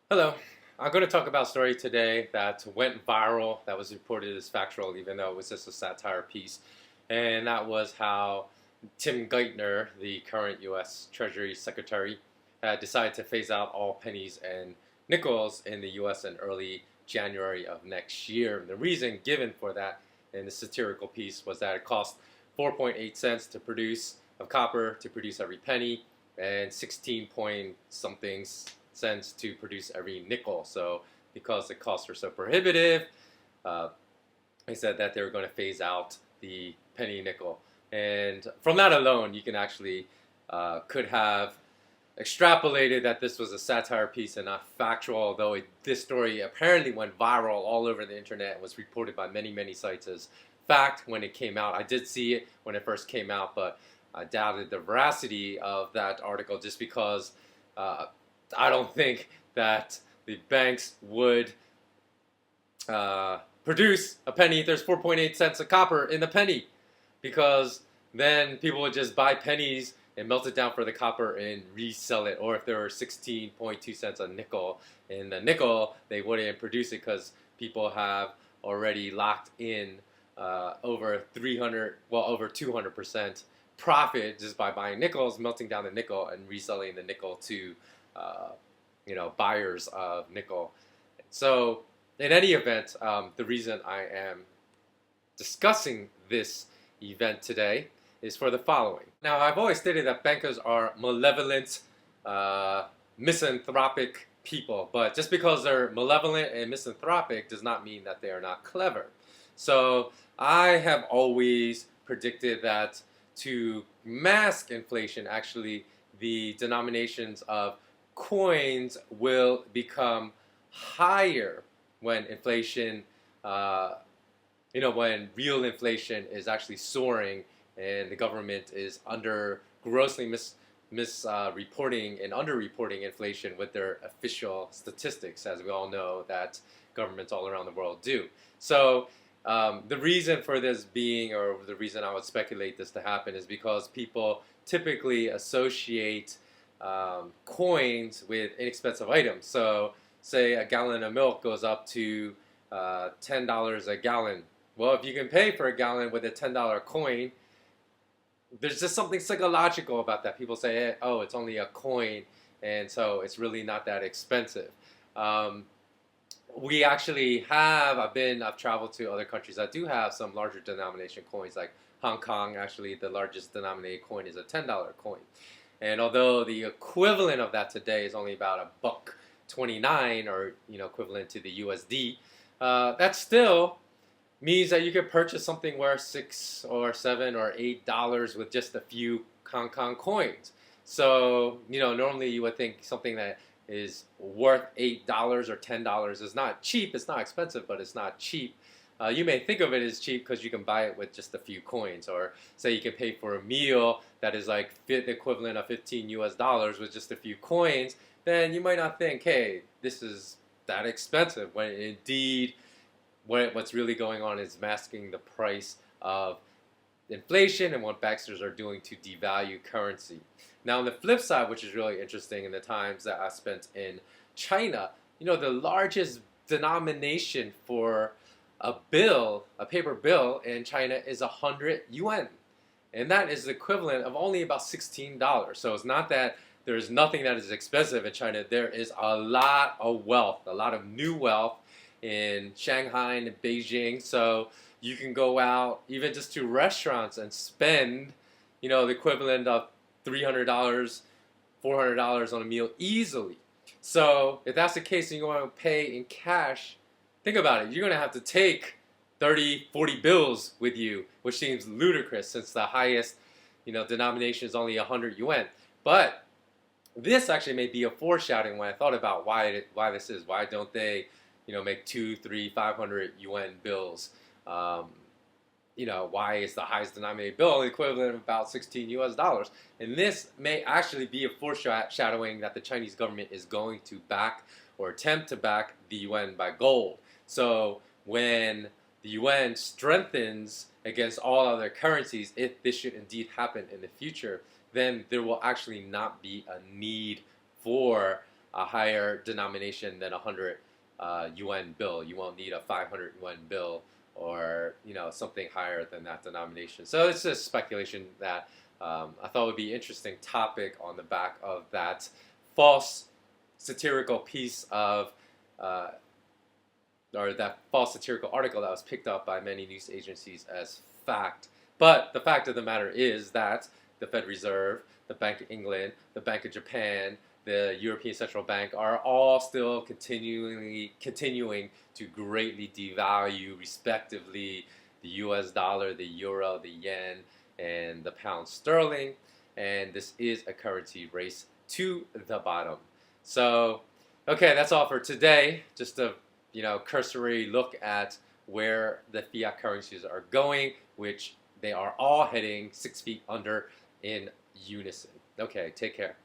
Hello. I'm going to talk about a story today that went viral, that was reported as factual, even though it was just a satire piece. And that was how Tim Geithner, the current U.S. Treasury Secretary, had decided to phase out all pennies and nickels in the U.S. in early January of next year. And the reason given for that in the satirical piece was that it cost 4.8 cents to produce of copper to produce every penny, and 16 point something cents to produce every nickel. So because the costs were so prohibitive, uh, they said that they were going to phase out the penny nickel. And from that alone, you can actually could have extrapolated that this was a satire piece and not factual, although this story apparently went viral all over the internet and was reported by many, many sites as fact when it came out. I did see it when it first came out, but I doubted the veracity of that article just because uh, I don't think that the banks would produce a penny. There's 4.8 cents of copper in the penny because then people would just buy pennies and melt it down for the copper and resell it. Or if there were 16.2 cents a nickel in the nickel, they wouldn't produce it because people have already locked in over 300, well, over 200% profit just by buying nickels, melting down the nickel, and reselling the nickel to uh, buyers of nickel. So in any event, the reason I am discussing this event today is for the following. Now, I've always stated that bankers are malevolent, misanthropic people, but just because they're malevolent and misanthropic does not mean that they are not clever. So I have always predicted that to mask inflation, actually, the denominations of coins will become higher when inflation, when real inflation is actually soaring and the government is grossly misreporting and underreporting inflation with their official statistics, as we all know that governments all around the world do. So the reason for this being, or the reason I would speculate this to happen, is because people typically associate coins with inexpensive items. So, say a gallon of milk goes up to $10 a gallon. Well, if you can pay for a gallon with a $10 coin, there's just something psychological about that. People say, hey, oh, it's only a coin, and so it's really not that expensive. Um, we actually I've traveled to other countries that do have some larger denomination coins, like Hong Kong. Actually, the largest denominated coin is a $10 coin. And although the equivalent of that today is only about a buck 29, or equivalent to the USD, that still means that you could purchase something worth $6 or $7 or $8 with just a few Hong Kong coins. So normally you would think something that is worth $8 or $10 is not cheap. It's not expensive, but it's not cheap. You may think of it as cheap because you can buy it with just a few coins, or say you can pay for a meal that is like the equivalent of 15 US dollars with just a few coins. Then you might not think, hey, this is that expensive, when indeed what's really going on is masking the price of inflation and what banksters are doing to devalue currency. Now, on the flip side, which is really interesting, in the times that I spent in China, the largest denomination for a paper bill in China is 100 yuan. And that is the equivalent of only about $16. So it's not that there's nothing that is expensive in China. There is a lot of wealth, a lot of new wealth in Shanghai and in Beijing. So you can go out even just to restaurants and spend, the equivalent of $300, $400 on a meal easily. So if that's the case and you want to pay in cash, think about it. You're going to have to take 30, 40 bills with you, which seems ludicrous since the highest, denomination is only 100 yuan. But this actually may be a foreshadowing when I thought about why this is. Why don't they, make 2, 3, 500 yuan bills? Why is the highest denominated bill the equivalent of about 16 US dollars? And this may actually be a foreshadowing that the Chinese government is going to back or attempt to back the yuan by gold. So when the yuan strengthens against all other currencies, if this should indeed happen in the future, then there will actually not be a need for a higher denomination than 100 yuan bill. You won't need a 500 yuan bill or something higher than that denomination. So it's just speculation that I thought would be an interesting topic on the back of that false satirical piece of or that false satirical article that was picked up by many news agencies as fact. But the fact of the matter is that the Fed Reserve, the Bank of England, the Bank of Japan, the European Central Bank are all still continuing to greatly devalue, respectively, the US dollar, the euro, the yen, and the pound sterling. And this is a currency race to the bottom. So, okay, that's all for today. Just a cursory look at where the fiat currencies are going, which they are all heading 6 feet under in unison. Okay, take care.